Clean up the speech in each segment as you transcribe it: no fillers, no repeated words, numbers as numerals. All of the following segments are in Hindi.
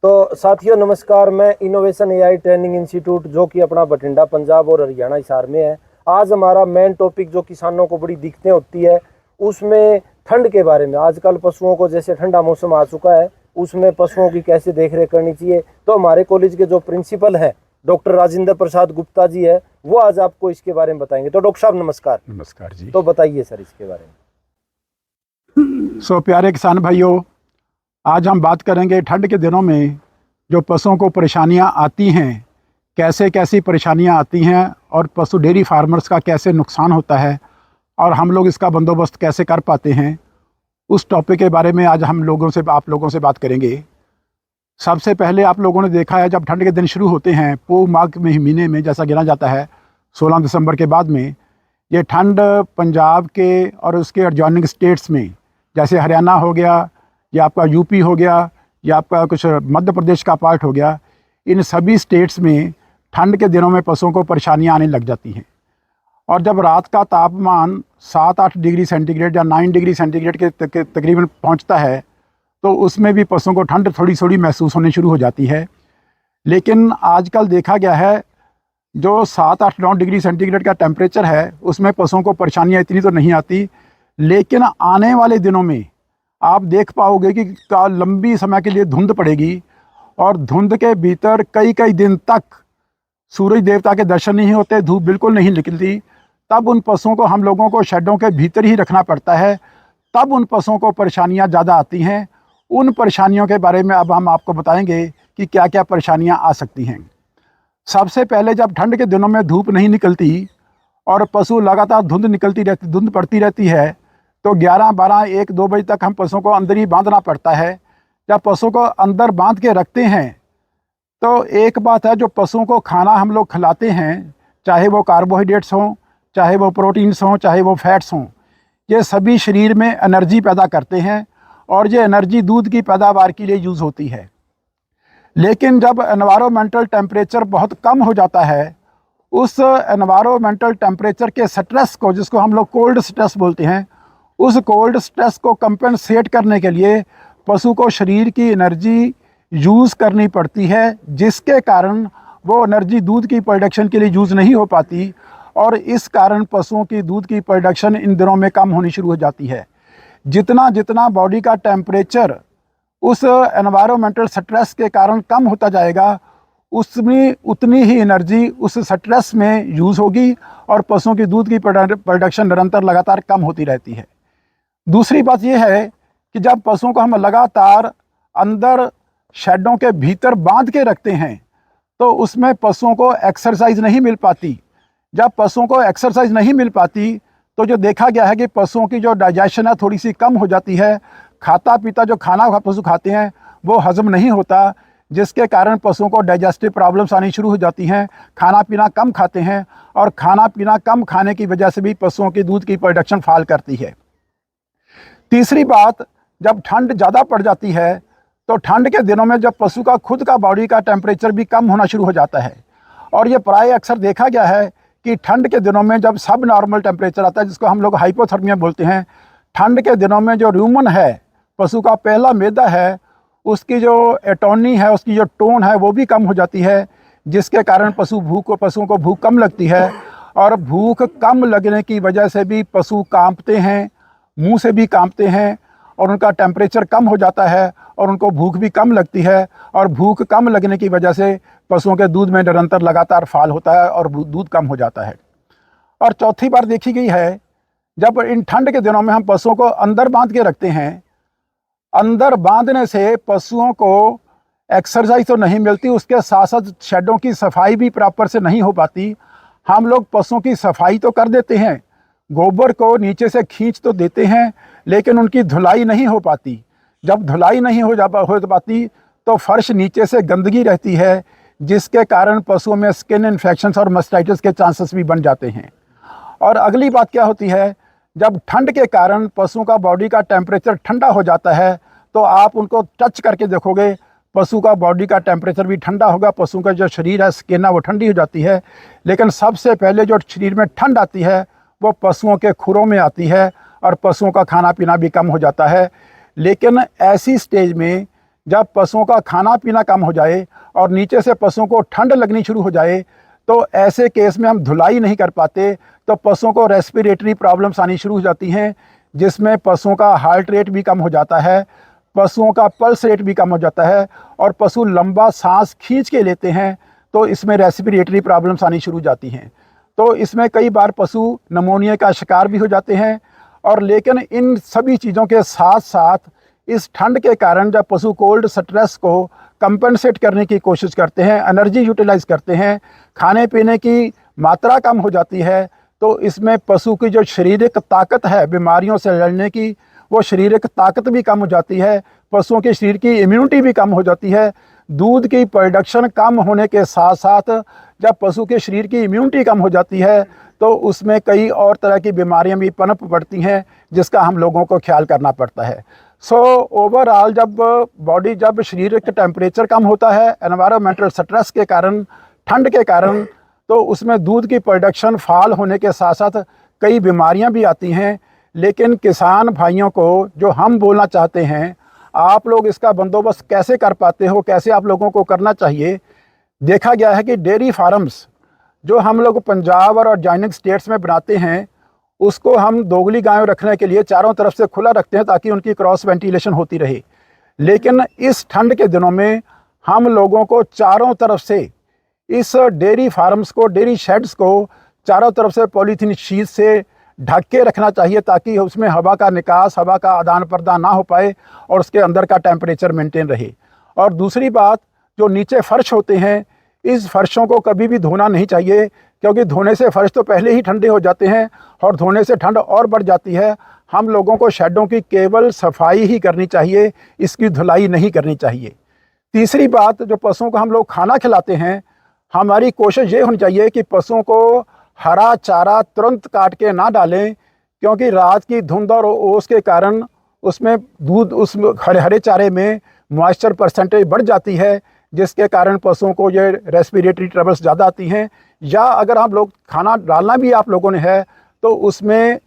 तो साथियों नमस्कार, मैं इनोवेशन एआई ट्रेनिंग इंस्टीट्यूट जो कि अपना बठिंडा पंजाब और हरियाणा हिसार में है। आज हमारा मेन टॉपिक जो किसानों को बड़ी दिक्कतें होती है उसमें ठंड के बारे में। आजकल पशुओं को जैसे ठंडा मौसम आ चुका है, उसमें पशुओं की कैसे देखरेख करनी चाहिए, तो हमारे कॉलेज के जो प्रिंसिपल है डॉक्टर राजेंद्र प्रसाद गुप्ता जी है, वो आज आपको इसके बारे में बताएंगे। तो डॉक्टर साहब नमस्कार। नमस्कार जी। तो बताइए सर इसके बारे में। प्यारे किसान भाइयों, आज हम बात करेंगे ठंड के दिनों में जो पशुओं को परेशानियां आती हैं, कैसे कैसी परेशानियां आती हैं और पशु डेयरी फार्मर्स का कैसे नुकसान होता है और हम लोग इसका बंदोबस्त कैसे कर पाते हैं, उस टॉपिक के बारे में आज हम आप लोगों से बात करेंगे। सबसे पहले आप लोगों ने देखा है जब ठंड के दिन शुरू होते हैं पो माघ महीने में, जैसा गिना जाता है 16 दिसंबर के बाद में, ये ठंड पंजाब के और उसके एडजॉइनिंग स्टेट्स में जैसे हरियाणा हो गया या आपका यूपी हो गया या आपका कुछ मध्य प्रदेश का पार्ट हो गया, इन सभी स्टेट्स में ठंड के दिनों में पशुओं को परेशानियां आने लग जाती हैं। और जब रात का तापमान 7-8 डिग्री सेंटीग्रेड या 9 डिग्री सेंटीग्रेड के तकरीबन पहुंचता है तो उसमें भी पशुओं को ठंड थोड़ी थोड़ी महसूस होनी शुरू हो जाती है। लेकिन आजकल देखा गया है जो 7-8-9 डिग्री सेंटीग्रेड का टेम्परेचर है उसमें पशुओं को परेशानियाँ इतनी तो नहीं आती, लेकिन आने वाले दिनों में आप देख पाओगे कि लंबी समय के लिए धुंध पड़ेगी और धुंध के भीतर कई कई दिन तक सूरज देवता के दर्शन नहीं होते, धूप बिल्कुल नहीं निकलती। तब उन पशुओं को हम लोगों को शेडों के भीतर ही रखना पड़ता है, तब उन पशुओं को परेशानियां ज़्यादा आती हैं। उन परेशानियों के बारे में अब हम आपको बताएंगे कि क्या क्या परेशानियां आ सकती हैं। सबसे पहले जब ठंड के दिनों में धूप नहीं निकलती और पशु लगातार धुंध पड़ती रहती है तो 11, 12, 1, 2 बजे तक हम पशुओं को अंदर ही बांधना पड़ता है। जब पशुओं को अंदर बांध के रखते हैं तो एक बात है, जो पशुओं को खाना हम लोग खिलाते हैं, चाहे वो कार्बोहाइड्रेट्स हों, चाहे वो प्रोटीन्स हों, चाहे वो फैट्स हों, ये सभी शरीर में एनर्जी पैदा करते हैं और ये एनर्जी दूध की पैदावार के लिए यूज़ होती है। लेकिन जब एनवायरमेंटल टेम्परेचर बहुत कम हो जाता है, उस एनवायरमेंटल टेम्परेचर के स्ट्रेस को, जिसको हम लोग कोल्ड स्ट्रेस बोलते हैं, उस कोल्ड स्ट्रेस को कंपेंसेट करने के लिए पशु को शरीर की एनर्जी यूज़ करनी पड़ती है, जिसके कारण वो एनर्जी दूध की प्रोडक्शन के लिए यूज़ नहीं हो पाती और इस कारण पशुओं की दूध की प्रोडक्शन इन दिनों में कम होनी शुरू हो जाती है। जितना जितना बॉडी का टेम्परेचर उस एनवायरमेंटल स्ट्रेस के कारण कम होता जाएगा, उसमें उतनी ही एनर्जी उस स्ट्रेस में यूज़ होगी और पशुओं की दूध की प्रोडक्शन निरंतर लगातार कम होती रहती है। दूसरी बात यह है कि जब पशुओं को हम लगातार अंदर शेडों के भीतर बांध के रखते हैं तो उसमें पशुओं को एक्सरसाइज नहीं मिल पाती। जब पशुओं को एक्सरसाइज नहीं मिल पाती तो जो देखा गया है कि पशुओं की जो डाइजेशन है थोड़ी सी कम हो जाती है। खाता पीता जो खाना पशु खाते हैं वो हजम नहीं होता, जिसके कारण पशुओं को डाइजेस्टिव प्रॉब्लम्स आनी शुरू हो जाती हैं। खाना पीना कम खाते हैं और खाना पीना कम खाने की वजह से भी पशुओं की दूध की प्रोडक्शन फॉल करती है। तीसरी बात, जब ठंड ज़्यादा पड़ जाती है तो ठंड के दिनों में जब पशु का खुद का बॉडी का टेम्परेचर भी कम होना शुरू हो जाता है और ये प्राय अक्सर देखा गया है कि ठंड के दिनों में जब सब नॉर्मल टेम्परेचर आता है, जिसको हम लोग हाइपोथर्मिया बोलते हैं, ठंड के दिनों में जो रूमन है, पशु का पहला मैदा है, उसकी जो एटोनी है, उसकी जो टोन है वो भी कम हो जाती है, जिसके कारण पशुओं को भूख कम लगती है और भूख कम लगने की वजह से भी पशु कांपते हैं, मुंह से भी कांपते हैं और उनका टेम्परेचर कम हो जाता है और उनको भूख भी कम लगती है और भूख कम लगने की वजह से पशुओं के दूध में निरंतर लगातार फॉल होता है और दूध कम हो जाता है। और चौथी बार देखी गई है, जब इन ठंड के दिनों में हम पशुओं को अंदर बांध के रखते हैं, अंदर बांधने से पशुओं को एक्सरसाइज तो नहीं मिलती, उसके साथ साथ शेडों की सफाई भी प्रॉपर से नहीं हो पाती। हम लोग पशुओं की सफाई तो कर देते हैं, गोबर को नीचे से खींच तो देते हैं, लेकिन उनकी धुलाई नहीं हो पाती। जब धुलाई नहीं हो पाती तो फर्श नीचे से गंदगी रहती है, जिसके कारण पशुओं में स्किन इन्फेक्शंस और मास्टाइटिस के चांसेस भी बन जाते हैं। और अगली बात क्या होती है, जब ठंड के कारण पशुओं का बॉडी का टेम्परेचर ठंडा हो जाता है तो आप उनको टच करके देखोगे, पशु का बॉडी का टेम्परेचर भी ठंडा होगा, पशु का जो शरीर है, स्किन है, वो ठंडी हो जाती है। लेकिन सबसे पहले जो शरीर में ठंड आती है वो पशुओं के खुरों में आती है और पशुओं का खाना पीना भी कम हो जाता है। लेकिन ऐसी स्टेज में जब पशुओं का खाना पीना कम हो जाए और नीचे से पशुओं को ठंड लगनी शुरू हो जाए, तो ऐसे केस में हम धुलाई नहीं कर पाते, तो पशुओं को रेस्पिरेटरी प्रॉब्लम्स आनी शुरू हो जाती हैं, जिसमें पशुओं का हार्ट रेट भी कम हो जाता है, पशुओं का पल्स रेट भी कम हो जाता है और पशु लंबा सांस खींच के लेते हैं, तो इसमें रेस्पिरेटरी प्रॉब्लम्स आनी शुरू हो जाती हैं। तो इसमें कई बार पशु नमोनिया का शिकार भी हो जाते हैं। और लेकिन इन सभी चीज़ों के साथ साथ इस ठंड के कारण जब पशु कोल्ड स्ट्रेस को कंपनसेट करने की कोशिश करते हैं, एनर्जी यूटिलाइज करते हैं, खाने पीने की मात्रा कम हो जाती है, तो इसमें पशु की जो शारीरिक ताकत है बीमारियों से लड़ने की, वो शारीरिक ताकत भी कम हो जाती है, पशुओं के शरीर की इम्यूनिटी भी कम हो जाती है। दूध की प्रोडक्शन कम होने के साथ साथ जब पशु के शरीर की इम्यूनिटी कम हो जाती है, तो उसमें कई और तरह की बीमारियां भी पनप पड़ती हैं, जिसका हम लोगों को ख्याल करना पड़ता है। सो ओवरऑल जब शरीर का टेम्परेचर कम होता है एनवायरमेंटल स्ट्रेस के कारण, ठंड के कारण, तो उसमें दूध की प्रोडक्शन फॉल होने के साथ साथ कई बीमारियां भी आती हैं। लेकिन किसान भाइयों को जो हम बोलना चाहते हैं, आप लोग इसका बंदोबस्त कैसे कर पाते हो, कैसे आप लोगों को करना चाहिए। देखा गया है कि डेयरी फार्म्स जो हम लोग पंजाब और एडजॉइनिंग स्टेट्स में बनाते हैं, उसको हम दोगली गायों रखने के लिए चारों तरफ से खुला रखते हैं ताकि उनकी क्रॉस वेंटिलेशन होती रहे। लेकिन इस ठंड के दिनों में हम लोगों को चारों तरफ से इस डेयरी फार्म्स को, डेयरी शेड्स को चारों तरफ से पॉलीथीन शीट से ढक के रखना चाहिए ताकि उसमें हवा का निकास, हवा का आदान प्रदान ना हो पाए और उसके अंदर का टेम्परेचर मेंटेन रहे। और दूसरी बात, जो नीचे फर्श होते हैं, इस फर्शों को कभी भी धोना नहीं चाहिए, क्योंकि धोने से फर्श तो पहले ही ठंडे हो जाते हैं और धोने से ठंड और बढ़ जाती है। हम लोगों को शेडों की केवल सफाई ही करनी चाहिए, इसकी धुलाई नहीं करनी चाहिए। तीसरी बात, जो पशुओं को हम लोग खाना खिलाते हैं, हमारी कोशिश ये होनी चाहिए कि पशुओं को हरा चारा तुरंत काट के ना डालें, क्योंकि रात की धुंध और ओस के कारण उसमें दूध, उस हरे चारे में मॉइस्चर परसेंटेज बढ़ जाती है, जिसके कारण पशुओं को ये रेस्पिरेटरी ट्रबल्स ज़्यादा आती हैं। या अगर हम लोग खाना डालना भी आप लोगों ने है, तो उसमें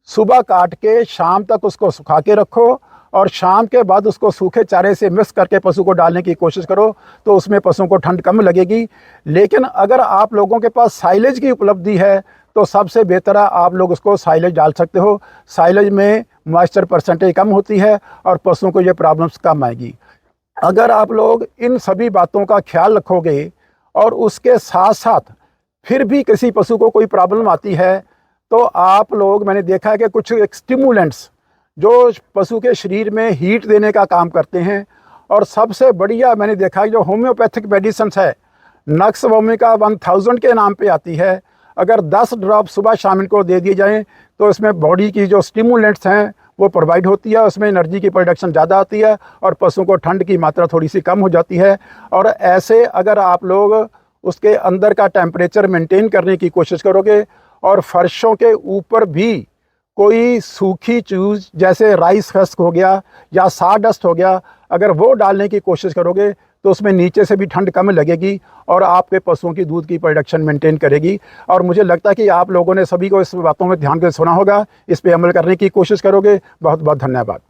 सुबह काट के शाम तक उसको सुखा के रखो और शाम के बाद उसको सूखे चारे से मिक्स करके पशु को डालने की कोशिश करो, तो उसमें पशुओं को ठंड कम लगेगी। लेकिन अगर आप लोगों के पास साइलेज की उपलब्धि है, तो सबसे बेहतर है आप लोग उसको साइलेज डाल सकते हो। साइलेज में मॉइस्चर परसेंटेज कम होती है और पशुओं को ये प्रॉब्लम्स कम आएगी। अगर आप लोग इन सभी बातों का ख्याल रखोगे और उसके साथ साथ फिर भी किसी पशु को कोई प्रॉब्लम आती है, तो आप लोग, मैंने देखा है कि कुछ स्टिमुलेंट्स जो पशु के शरीर में हीट देने का काम करते हैं, और सबसे बढ़िया मैंने देखा है जो होम्योपैथिक मेडिसिन है, नक्स वोमिका 1000 के नाम पे आती है। अगर 10 ड्रॉप सुबह शाम इनको दे दिए जाएं, तो इसमें बॉडी की जो स्टिमुलेंट्स हैं वो प्रोवाइड होती है, उसमें एनर्जी की प्रोडक्शन ज़्यादा आती है और पशुओं को ठंड की मात्रा थोड़ी सी कम हो जाती है। और ऐसे अगर आप लोग उसके अंदर का टेम्परेचर मेंटेन करने की कोशिश करोगे और फर्शों के ऊपर भी कोई सूखी चीज़ जैसे राइस हस्क हो गया या साडस्ट हो गया, अगर वो डालने की कोशिश करोगे, तो उसमें नीचे से भी ठंड कम लगेगी और आपके पशुओं की दूध की प्रोडक्शन मेंटेन करेगी। और मुझे लगता है कि आप लोगों ने सभी को इस बातों में ध्यान से सुना होगा, इस पे अमल करने की कोशिश करोगे। बहुत बहुत धन्यवाद।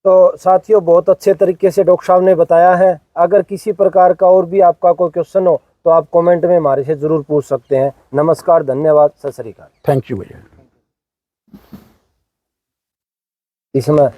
तो साथियों, बहुत अच्छे तरीके से डॉक्टर साहब ने बताया है। अगर किसी प्रकार का और भी आपका कोई क्वेश्चन हो, तो आप कमेंट में हमारे से ज़रूर पूछ सकते हैं। नमस्कार, धन्यवाद, सत श्री अकाल। थैंक यू भैया। इसमें